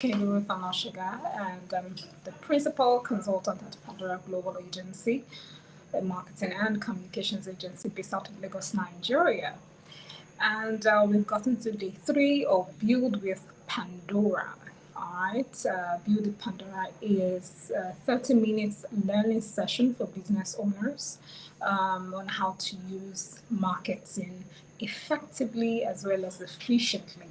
Ruth Anoshiga, and I'm the principal consultant at Pandora Global Agency, a marketing and communications agency based out of Lagos, Nigeria. And we've gotten to day 3 of Build with Pandora. All right, Build with Pandora is a 30 minutes learning session for business owners on how to use marketing effectively as well as efficiently.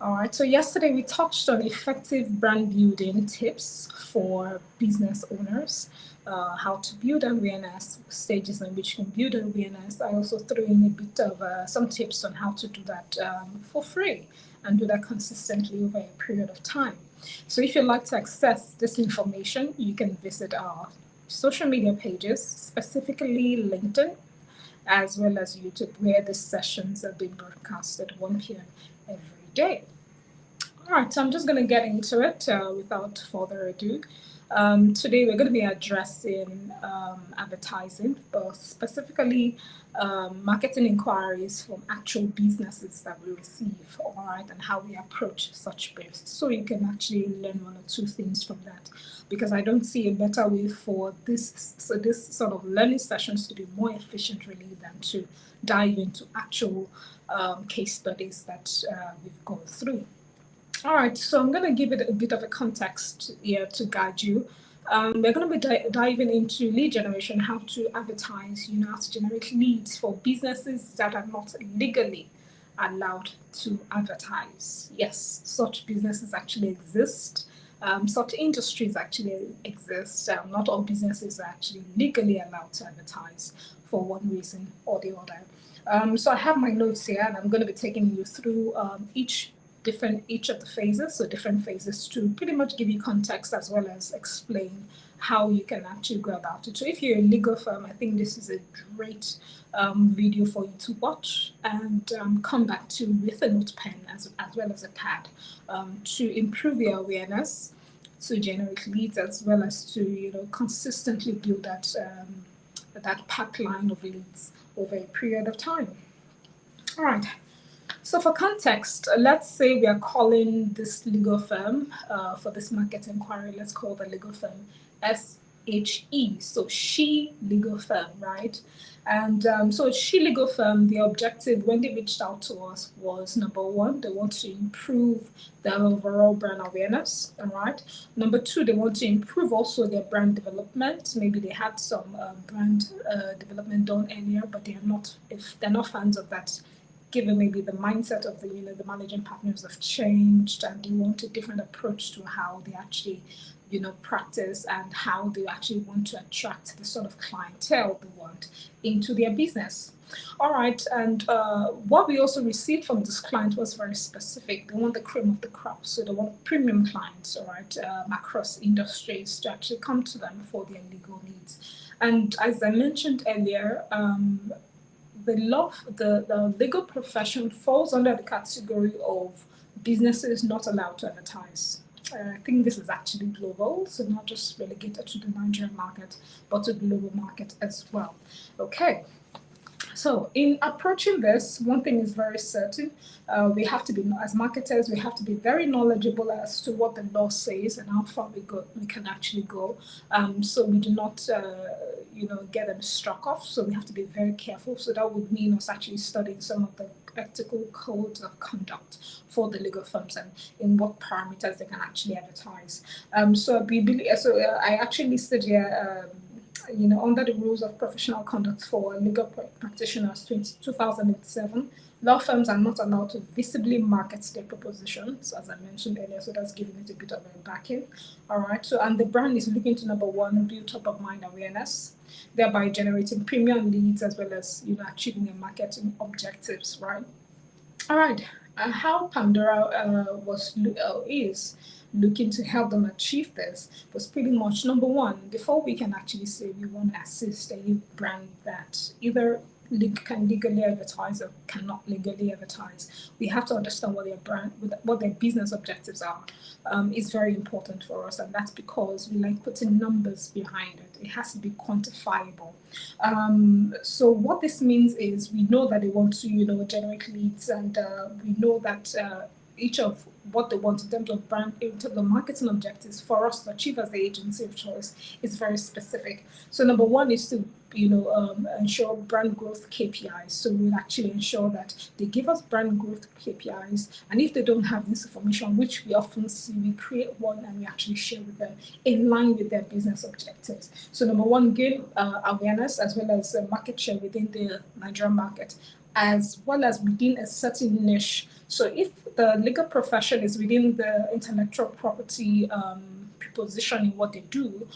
All right, so yesterday we touched on effective brand building tips for business owners, how to build awareness, stages in which you can build awareness. I also threw in a bit of some tips on how to do that for free and do that consistently over a period of time. So if you'd like to access this information, you can visit our social media pages, specifically LinkedIn, as well as YouTube, where the sessions are being broadcasted 1 p.m. every day. All right, so I'm just going to get into it without further ado. Today we're going to be addressing advertising, but specifically marketing inquiries from actual businesses that we receive, all right, and how we approach such bids. So you can actually learn 1 or 2 things from that, because I don't see a better way for this sort of learning sessions to be more efficient really than to dive into actual case studies that we've gone through. All right, so I'm going to give it a bit of a context here to guide you. We're going to be diving into lead generation, how to advertise, how to generate leads for businesses that are not legally allowed to advertise. Yes, such businesses actually exist. Such industries actually exist. Not all businesses are actually legally allowed to advertise for one reason or the other. So I have my notes here, and I'm going to be taking you through each of the phases, so different phases, to pretty much give you context as well as explain how you can actually go about it. So if you're a legal firm, I think this is a great video for you to watch and come back to with a notepad as well as a pad to improve your awareness, to generate leads, as well as to consistently build that pipeline of leads over a period of time. All right. So for context, let's say we are calling this legal firm for this market inquiry. Let's call the legal firm SHE, so She Legal Firm, right? And so She Legal Firm, the objective when they reached out to us was, number 1, they want to improve their overall brand awareness, all right? Number 2, they want to improve also their brand development. Maybe they had some brand development done earlier, but if they're not fans of that, given maybe the mindset of the managing partners have changed and they want a different approach to how they actually practice and how they actually want to attract the sort of clientele they want into their business. All right, and what we also received from this client was very specific. They want the cream of the crop, so they want premium clients, all right, across industries to actually come to them for their legal needs. And as I mentioned earlier, the legal profession falls under the category of businesses not allowed to advertise. I think this is actually global, so not just relegated to the Nigerian market, but to the global market as well. Okay. So in approaching this, one thing is very certain. We have to be, as marketers, we have to be very knowledgeable as to what the law says and how far we can actually go. So we do not, get them struck off. So we have to be very careful. So that would mean us actually studying some of the ethical codes of conduct for the legal firms and in what parameters they can actually advertise. So I actually listed here. Under the rules of professional conduct for legal practitioners 2007, law firms are not allowed to visibly market their propositions, as I mentioned earlier, so that's giving it a bit of a backing. All right, so and the brand is looking to, number 1, build top of mind awareness, thereby generating premium leads as well as achieving their marketing objectives, right? All right, how Pandora is looking to help them achieve this was pretty much, number 1, before we can actually say we want to assist any brand that either can legally advertise or cannot legally advertise, we have to understand what their business objectives are. Is very important for us, and that's because we like putting numbers behind it. It has to be quantifiable. So what this means is we know that they want to generate leads, and we know that each of what they want in terms of brand, in terms of marketing objectives for us to achieve as the agency of choice is very specific. So number one is to ensure brand growth KPIs. So we'll actually ensure that they give us brand growth KPIs, and if they don't have this information, which we often see, we create one and we actually share with them in line with their business objectives. So number one, gain awareness as well as market share within the Nigerian market, as well as within a certain niche. So if the legal profession is within the intellectual property position in what they do,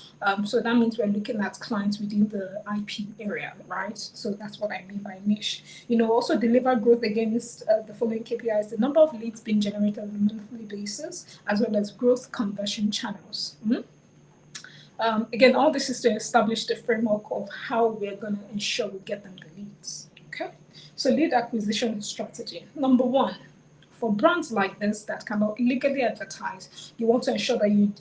so that means we're looking at clients within the IP area, right? So that's what I mean by niche. Also deliver growth against the following KPIs: the number of leads being generated on a monthly basis, as well as growth conversion channels. Again, all this is to establish the framework of how we're going to ensure we get them the leads. Okay, so lead acquisition strategy. Number one, for brands like this that cannot legally advertise, you want to ensure that you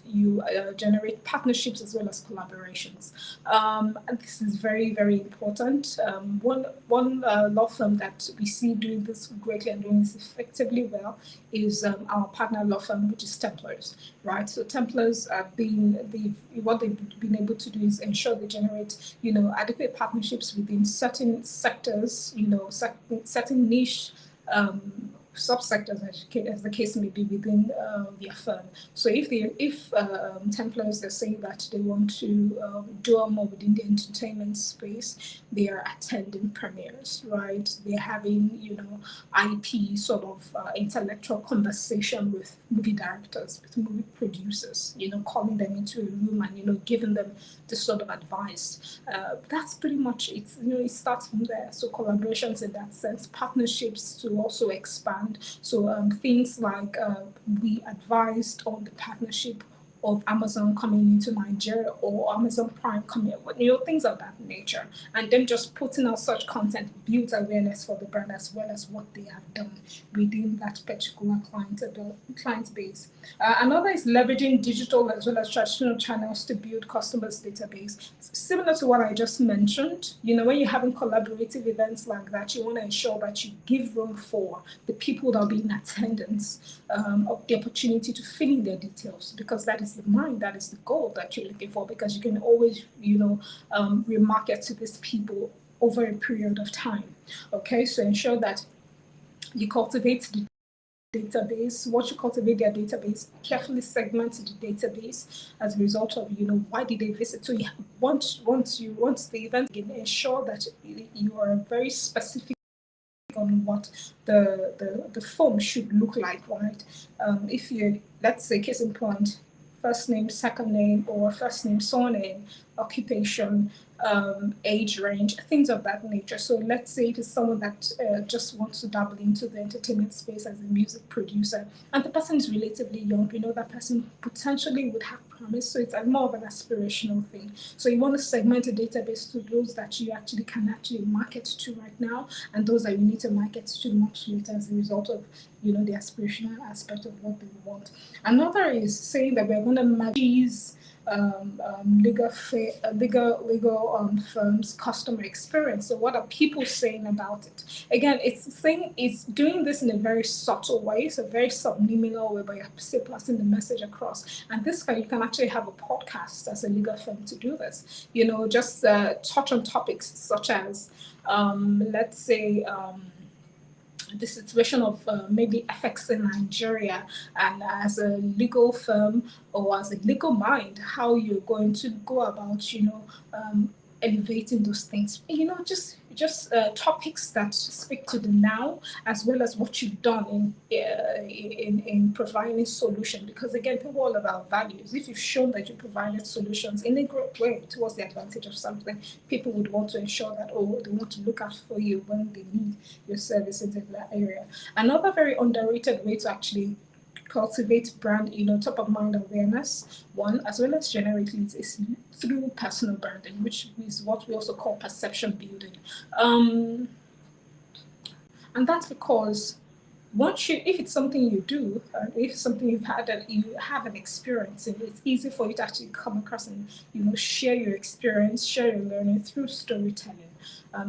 generate partnerships as well as collaborations. And this is very, very important. One law firm that we see doing this greatly and doing this effectively well is our partner law firm, which is Templars, right? So Templars what they've been able to do is ensure they generate, adequate partnerships within certain sectors, certain niche subsectors, as the case may be, within their firm. So if Templars, they say that they want to do more within the entertainment space, they are attending premieres, right? They're having IP sort of intellectual conversation with movie directors, with movie producers, calling them into a room and giving them this sort of advice. That's pretty much it. It starts from there. So collaborations in that sense, partnerships to also expand. So things like we advised on the partnership of Amazon coming into Nigeria, or Amazon Prime coming, things of that nature. And then just putting out such content builds awareness for the brand as well as what they have done within that particular client base. Another is leveraging digital as well as traditional channels to build customers' database. Similar to what I just mentioned, when you're having collaborative events like that, you want to ensure that you give room for the people that will be in attendance of the opportunity to fill in their details, because that is the mind, that is the goal that you're looking for, because you can always, remarket to these people over a period of time. Okay, so ensure that you cultivate the database. Once you cultivate their database, carefully segment the database as a result of why did they visit. So once the event, ensure that you are very specific on what the form should look like, right? If you, let's say, case in point, first name, second name, or first name, surname, occupation, age range, things of that nature. So let's say it is someone that just wants to dabble into the entertainment space as a music producer, and the person is relatively young, that person potentially would have promise. So it's more of an aspirational thing. So you want to segment a database to those that you actually can market to right now, and those that you need to market to much later as a result of the aspirational aspect of what they want. Another is saying that we're going to match these legal firms' customer experience. So what are people saying about it? Again, it's doing this in a very subtle way. It's a very subliminal way, but you're still passing the message across. And you can actually have a podcast as a legal firm to do this. Just touch on topics such as, let's say, the situation of maybe FX in Nigeria, and as a legal firm or as a legal mind, how you're going to go about, elevating those things. Just topics that speak to the now, as well as what you've done in providing solution. Because again, people are all about values. If you've shown that you provided solutions in a great way towards the advantage of something, people would want to ensure that they want to look out for you when they need your services in that area. Another very underrated way to actually cultivate brand, top of mind awareness, one, as well as generate leads, is through personal branding, which is what we also call perception building. And that's because if it's something you do, if it's something you have an experience in, it's easy for you to actually come across and share your experience, share your learning through storytelling.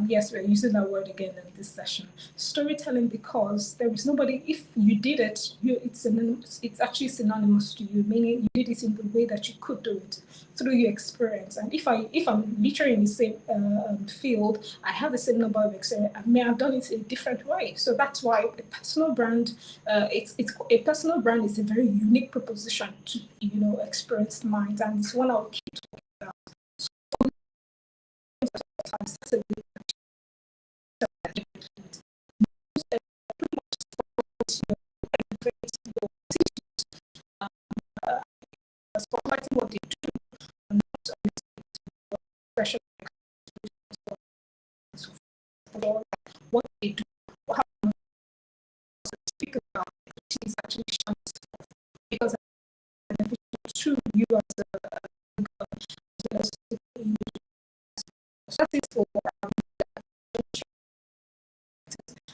Yes, we're using that word again in this session. Storytelling, because there is nobody, if you did it, it's actually synonymous to you, meaning you did it in the way that you could do it through your experience. And if I'm literally in the same field, I have the same number of experience, I may have done it in a different way. So that's why a personal brand, it's a personal brand is a very unique proposition to experienced minds, and it's one I'll keep talking about. So spotlighting what they do, and not pressure for what they do, how they speak about expertise actually shines because it's beneficial to you as that is for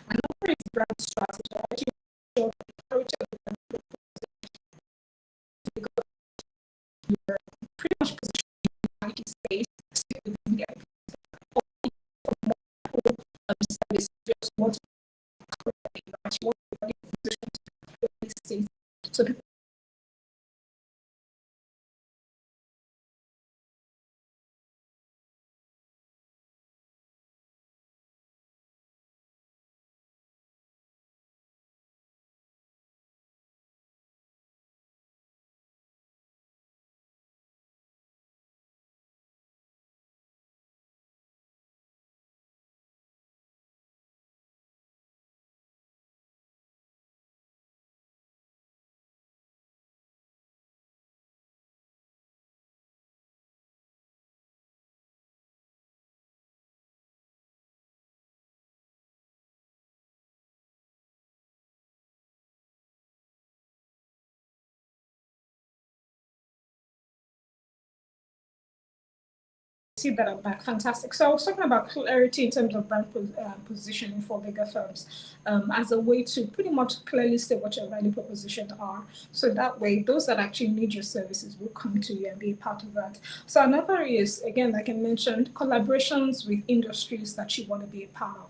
another is brand strategy. I actually show the you're pretty much positioned in the IT space, stick with media, service, just want to position so people see that I'm back. Fantastic. So I was talking about clarity in terms of brand positioning for bigger firms as a way to pretty much clearly say what your value propositions are. So that way, those that actually need your services will come to you and be a part of that. So another is, again, like I mentioned, collaborations with industries that you want to be a part of.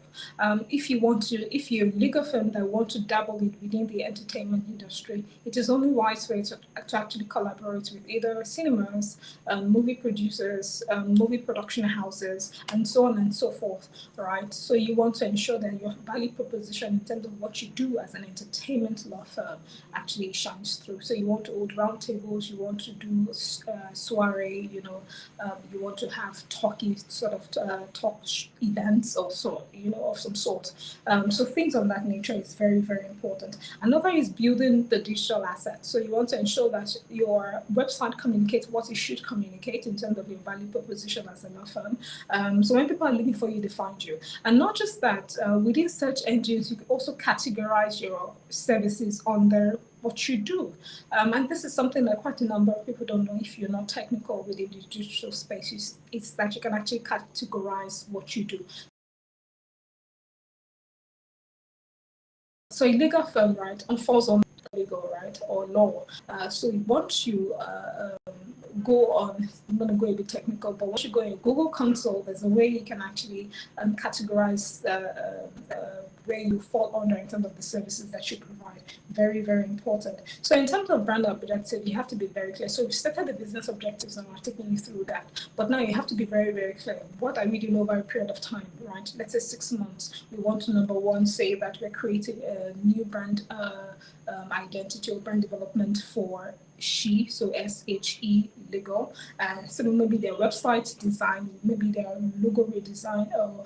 If you're a legal firm that want to dabble within the entertainment industry, it is only wise for you to actually collaborate with either cinemas, movie producers, movie production houses, and so on and so forth, right? So you want to ensure that your value proposition in terms of what you do as an entertainment law firm actually shines through. So you want to hold roundtables, you want to do soiree, you want to have talky sort of talk events or so, of some sort. So things of that nature is very, very important. Another is building the digital asset. So you want to ensure that your website communicates what it should communicate in terms of your value proposition as a law firm. So when people are looking for you, they find you. And not just that, within search engines, you can also categorize your services under what you do. And this is something that quite a number of people don't know if you're not technical within the digital space. It's that you can actually categorize what you do. So a legal firm, right, falls on legal, right, or law. So once you go on, I'm going to go a bit technical, but once you go in Google Console, there's a way you can actually categorize where you fall under in terms of the services that you provide. Very, very important. So in terms of brand objective, you have to be very clear. So we started the business objectives and we're taking you through that. But now you have to be very, very clear. What are we doing over a period of time, right? Let's say 6 months. We want to, number one, say that we're creating a new brand identity or brand development for She, so SHE legal. So maybe their website design, maybe their logo redesign, or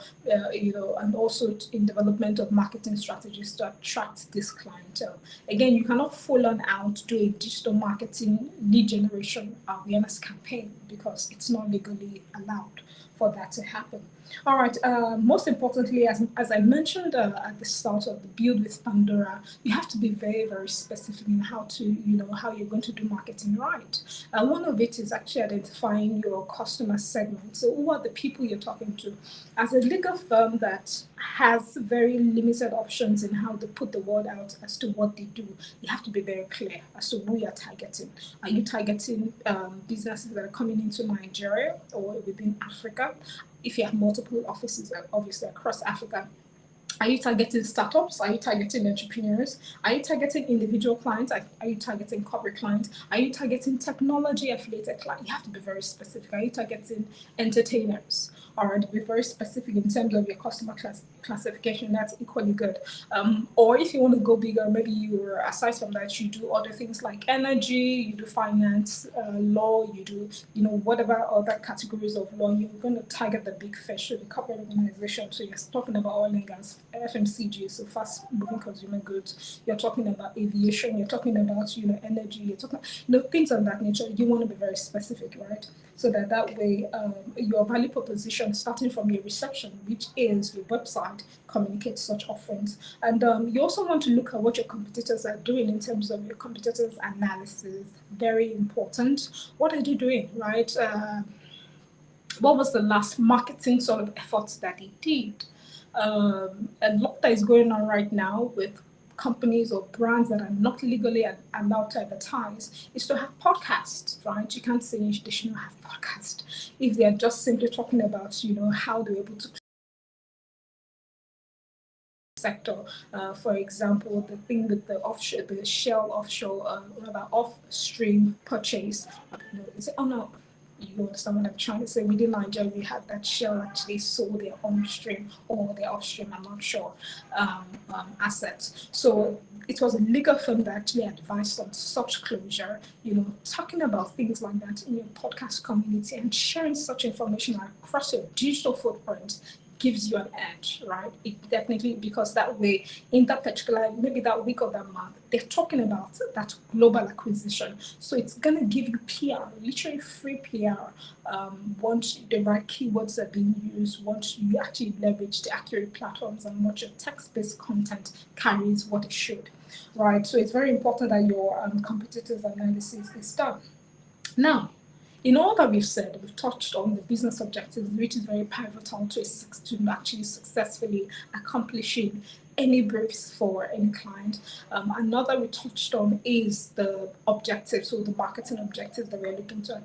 and also in development of marketing strategies to attract this clientele. Again, you cannot full on out do a digital marketing lead generation awareness campaign because it's not legally allowed for that to happen. All right. Most importantly, as I mentioned at the start of the build with Pandora, you have to be very, very specific in how you're going to do marketing right. One of it is actually identifying your customer segment. So who are the people you're talking to? As a legal firm that has very limited options in how to put the word out as to what they do, you have to be very clear as to who you're targeting. Are you targeting businesses that are coming into Nigeria or within Africa? if you have multiple offices, obviously across Africa. Are you targeting startups? Are you targeting entrepreneurs? Are you targeting individual clients? Are you targeting corporate clients? Are you targeting technology affiliated clients? You have to be very specific. Are you targeting entertainers? Or be very specific in terms of your customer classification. That's equally good. Or if you want to go bigger, maybe you're, aside from that, you do other things like energy, you do finance, law, you do, whatever other categories of law. You're going to target the big fish, so the corporate organization. So you're talking about oil and gas, FMCG, so fast moving consumer goods. You're talking about aviation. You're talking about energy. You're talking things of that nature. You want to be very specific, right? So that way your value proposition, starting from your reception, which is your website, communicates such offerings. And you also want to look at what your competitors are doing in terms of your competitors' analysis. Very important. What are they doing, right? What was the last marketing sort of efforts that they did? A lot that is going on right now with companies or brands that are not legally allowed to advertise is to have podcasts, right? You can't say they should not have podcasts if they are just simply talking about, how they're able to sector. For example, the thing with the offshore, the Shell offshore, rather off-stream purchase. Is it? Oh no. You understand what I'm trying to say? Within Nigeria, we had that Shell actually sold their on-stream or their off-stream, I'm not sure, assets. So it was a legal firm that actually advised on such closure, talking about things like that in your podcast community and sharing such information across your digital footprint gives you an edge, right? It definitely, because that way, in that particular, maybe that week or that month, they're talking about that global acquisition. So it's going to give you PR, literally free PR, once the right keywords are being used, once you actually leverage the accurate platforms and what your text-based content carries what it should, right? So it's very important that your competitors analysis is done. Now, in all that we've said, we've touched on the business objectives, which is very pivotal to actually successfully accomplishing any briefs for any client. Another we touched on is the objectives, so the marketing objectives that we're looking to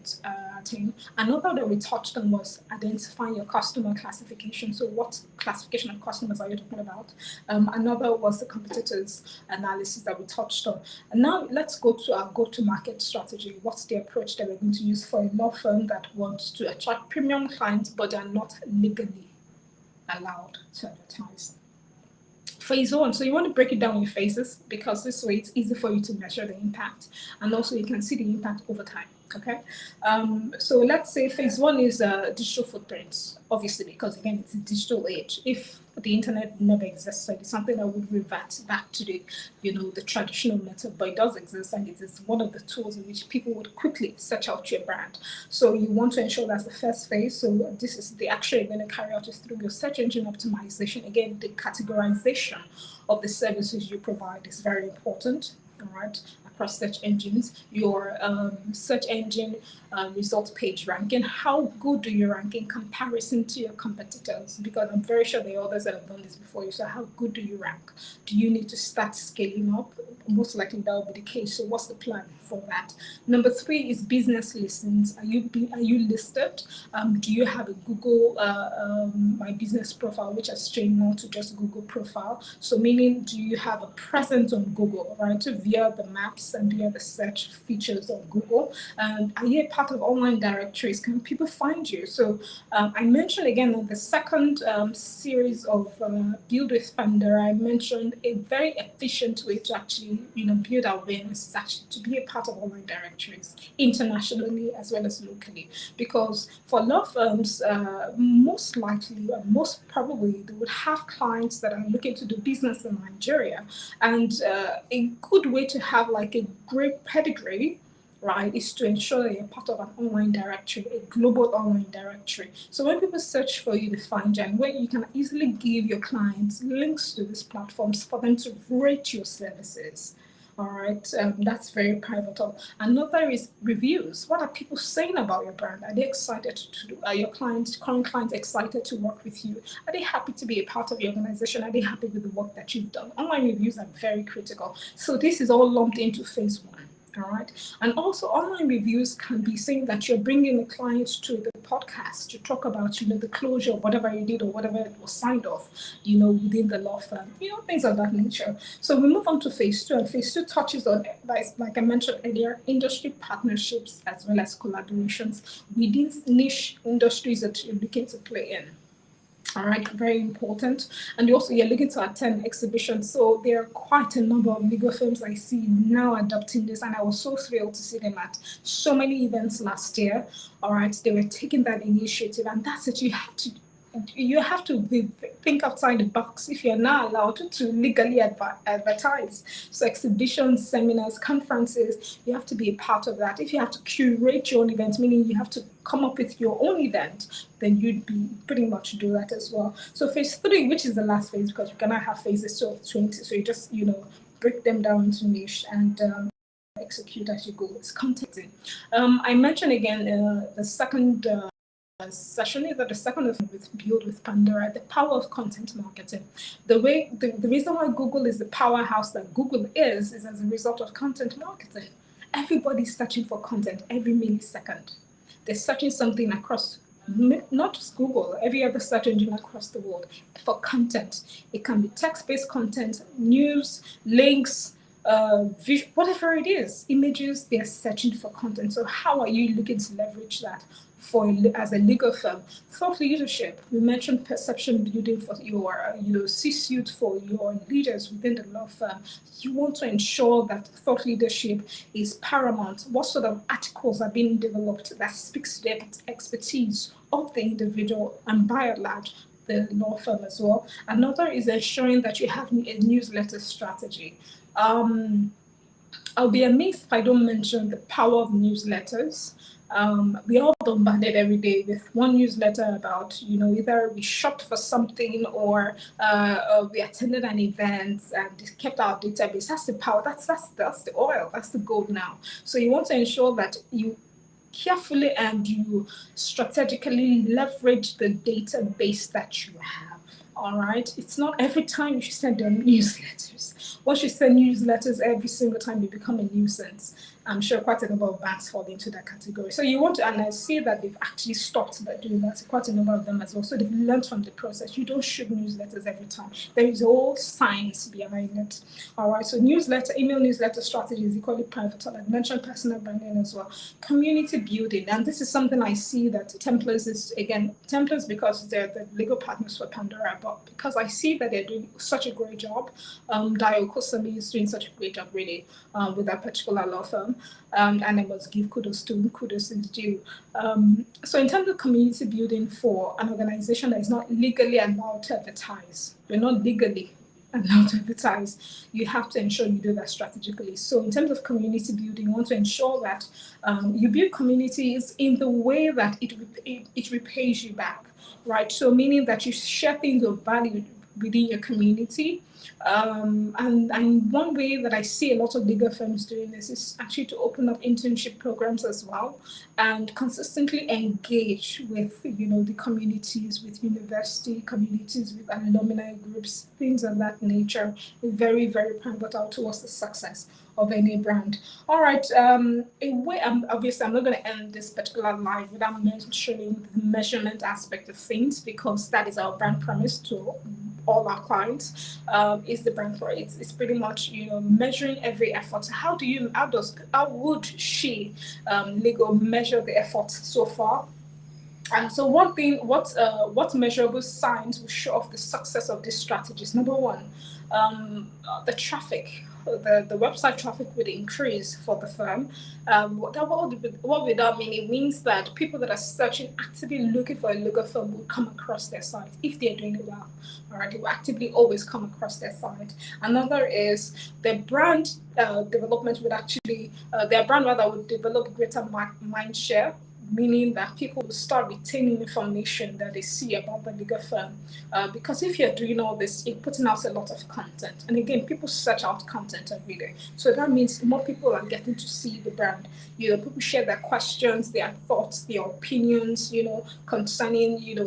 attain. Another that we touched on was identifying your customer classification. So what classification of customers are you talking about? Another was the competitors analysis that we touched on. And now let's go to our go-to-market strategy. What's the approach that we're going to use for a law firm that wants to attract premium clients but are not legally allowed to advertise? Phase one, so you want to break it down in phases because this way it's easy for you to measure the impact and also you can see the impact over time. Okay, so let's say phase one is digital footprints, obviously, because again, it's a digital age. If the internet never existed, it's something that would revert back to the, the traditional method, but it does exist and it is one of the tools in which people would quickly search out your brand. So you want to ensure that's the first phase. So this is the action you're going to carry out is through your search engine optimization. Again, the categorization of the services you provide is very important. All right, across search engines, your search engine result page ranking, how good do you rank in comparison to your competitors? Because I'm very sure there are others that have done this before you. So how good do you rank? Do you need to start scaling up? Most likely that will be the case. So what's the plan for that? Number 3 is business listings. Are you listed? Do you have a Google My Business profile, which has changed now to just Google profile? So meaning, do you have a presence on Google, right? Via the maps and via the search features on Google. Are you a part of online directories? Can people find you? So I mentioned again in the second series of Build with Pandora, I mentioned a very efficient way to actually build awareness is actually to be a part of online directories internationally as well as locally. Because for law firms, most likely or most probably they would have clients that are looking to do business in Nigeria, and a good way to have like a great pedigree, right, is to ensure that you're part of an online directory, a global online directory. So when people search for you to find you, and where you can easily give your clients links to these platforms for them to rate your services. All right, that's very pivotal. Another is reviews. What are people saying about your brand? Are they excited to do? Are your clients, current clients, excited to work with you? Are they happy to be a part of your organization? Are they happy with the work that you've done? Online reviews are very critical. So this is all lumped into phase 1. All right. And also online reviews can be saying that you're bringing the client to the podcast to talk about, the closure of whatever you did or whatever was signed off, within the law firm, things of that nature. So we move on to phase two, and phase two touches on, like I mentioned earlier, industry partnerships as well as collaborations within niche industries that you're looking to play in. All right, very important. And also, you're looking to attend exhibitions. So there are quite a number of legal firms I see now adopting this, and I was so thrilled to see them at so many events last year. All right, they were taking that initiative, and that's it. You have to think outside the box if you're not allowed to legally advertise. So exhibitions, seminars, conferences, you have to be a part of that. If you have to curate your own event, meaning you have to come up with your own event, then you'd be pretty much do that as well. So phase three, which is the last phase, because you cannot have phases of 20, so you just, break them down into niche and execute as you go. It's content. I mentioned again the second session is that the second is with Build with Pandora, the power of content marketing. The reason why Google is the powerhouse that Google is as a result of content marketing. Everybody's searching for content every millisecond. They're searching something across, not just Google, every other search engine across the world for content. It can be text-based content, news, links, whatever it is, images, they're searching for content. So how are you looking to leverage that as a legal firm? Thought leadership, we mentioned perception building for your, C-suite, for your leaders within the law firm. You want to ensure that thought leadership is paramount. What sort of articles are being developed that speaks to the expertise of the individual, and by and large, the law firm as well. Another is ensuring that you have a newsletter strategy. I'll be amazed if I don't mention the power of newsletters. We are bombarded every day with one newsletter about, either we shopped for something or we attended an event and kept our database. That's the power. That's the oil. That's the gold now. So you want to ensure that you carefully and you strategically leverage the database that you have. All right. It's not every time you should send them newsletters. Once you send newsletters every single time, you become a nuisance. I'm sure quite a number of banks fall into that category. So you want to, and I see that they've actually stopped doing that, quite a number of them as well. So they've learned from the process. You don't shoot newsletters every time. There is all science behind it. All right, so email newsletter strategy is equally pivotal. I mentioned personal branding as well. Community building, and this is something I see that Templars because they're the legal partners for Pandora, but because I see that they're doing such a great job. Dio Kosami is doing such a great job really with that particular law firm. And I must give kudos to him, kudos is due. So in terms of community building for an organization that is not legally allowed to advertise, you're not legally allowed to advertise, you have to ensure you do that strategically. So in terms of community building, you want to ensure that you build communities in the way that it repays you back, right? So meaning that you share things of value within your community. And one way that I see a lot of legal firms doing this is actually to open up internship programs as well and consistently engage with, the communities, with university communities, with alumni groups, things of that nature. Very, very pivotal towards the success of any brand. All right, obviously I'm not going to end this particular live without mentioning the measurement aspect of things, because that is our brand promise to all our clients, is the brand for it. It's pretty much, measuring every effort. How would she, legal, measure the effort so far? And so one thing, what measurable signs will show off the success of these strategies? Number one, the traffic. The website traffic would increase for the firm. What would that mean? It means that people that are searching, actively looking for a legal firm, will come across their site if they're doing it well. All right, they will actively always come across their site. Another is the brand development would actually, their brand rather would develop greater mind share, meaning that people will start retaining information that they see about the legal firm. Because if you're doing all this, you're putting out a lot of content. And again, people search out content every day. So that means more people are getting to see the brand. People share their questions, their thoughts, their opinions, concerning,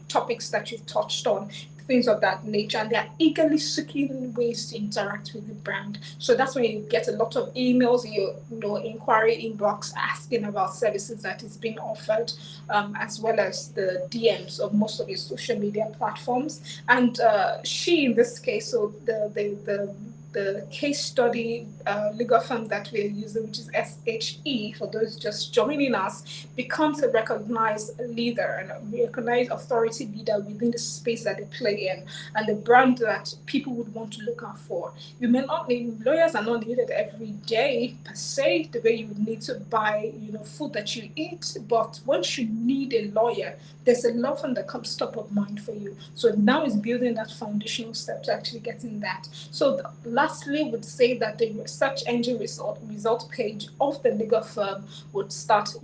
topics that you've touched on. things of that nature, and they're eagerly seeking ways to interact with the brand. So that's when you get a lot of emails, inquiry inbox asking about services that is being offered, as well as the DMs of most of your social media platforms. And she, in this case, so the case study legal firm that we're using, which is SHE, for those just joining us, becomes a recognized leader and a recognized authority leader within the space that they play in, and the brand that people would want to look out for. You may not need, lawyers are not needed every day per se, the way you would need to buy, food that you eat, but once you need a lawyer, there's a law firm that comes top of mind for you. So now is building that foundational step to actually getting that. So lastly, would say that the search engine result page of the legal firm would start,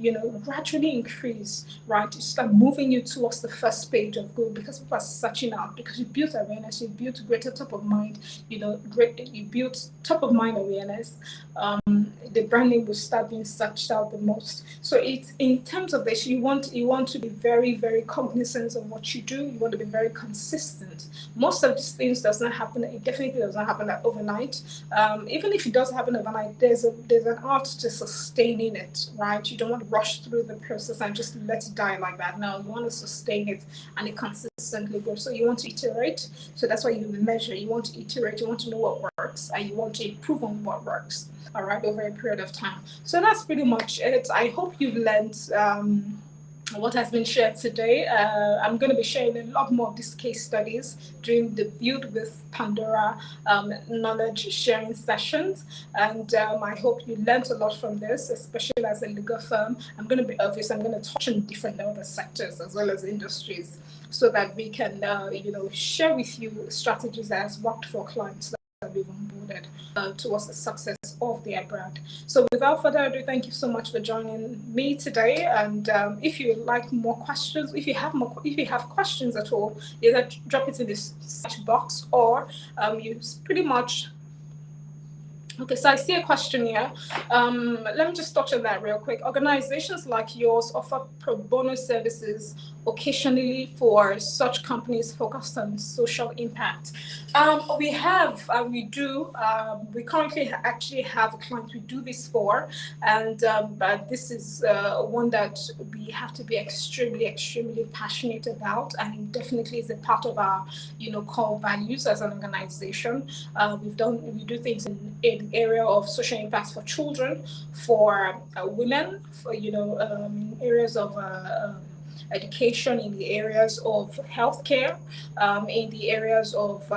gradually increase, right? To start moving you towards the first page of Google, because people are searching out, because you built awareness, you built greater top of mind, you built top of mind awareness. The branding will start being searched out the most. So it's, in terms of this, you want to be very, very cognizant of what you do. You want to be very consistent. Most of these things does not happen. It definitely does not happen overnight. Even if it does happen overnight, there's an art to sustaining it, right? You don't want to rush through the process and just let it die like that. No, you want to sustain it and it consistently goes. So you want to iterate. So that's why you measure. You want to iterate. You want to know what works, and you want to improve on what works. All right, over a period of time. So that's pretty much it. I hope you've learned what has been shared today. I'm going to be sharing a lot more of these case studies during the Build with Pandora knowledge sharing sessions. And I hope you learned a lot from this, especially as a legal firm. I'm going to be obvious, I'm going to touch on different other sectors as well as industries, so that we can, share with you strategies that has worked for clients that we've onboarded towards the success of their brand. So without further ado, thank you so much for joining me today. And if you like more questions, if you have questions at all, either drop it in this search box, or you pretty much. Okay, so I see a question here. Let me just touch on that real quick. Organizations like yours offer pro bono services occasionally for such companies focused on social impact. We currently actually have a client we do this for, and but this is one that we have to be extremely, extremely passionate about, and definitely is a part of our, core values as an organization. We do things in the area of social impact for children, for women, for areas of education, in the areas of healthcare, in the areas of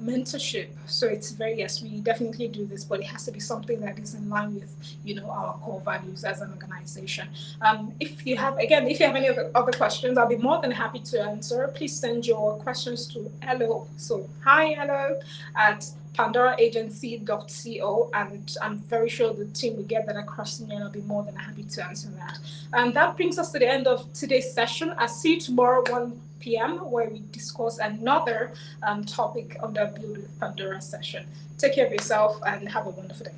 mentorship. So it's we definitely do this, but it has to be something that is in line with our core values as an organization. If you have any other questions, I'll be more than happy to answer. Please send your questions to hello. So hello at pandoraagency.co, and I'm very sure the team will get that across to me, and I'll be more than happy to answer that. And that brings us to the end of today's session. I'll see you tomorrow 1 p.m. where we discuss another topic on the Build with Pandora session. Take care of yourself and have a wonderful day.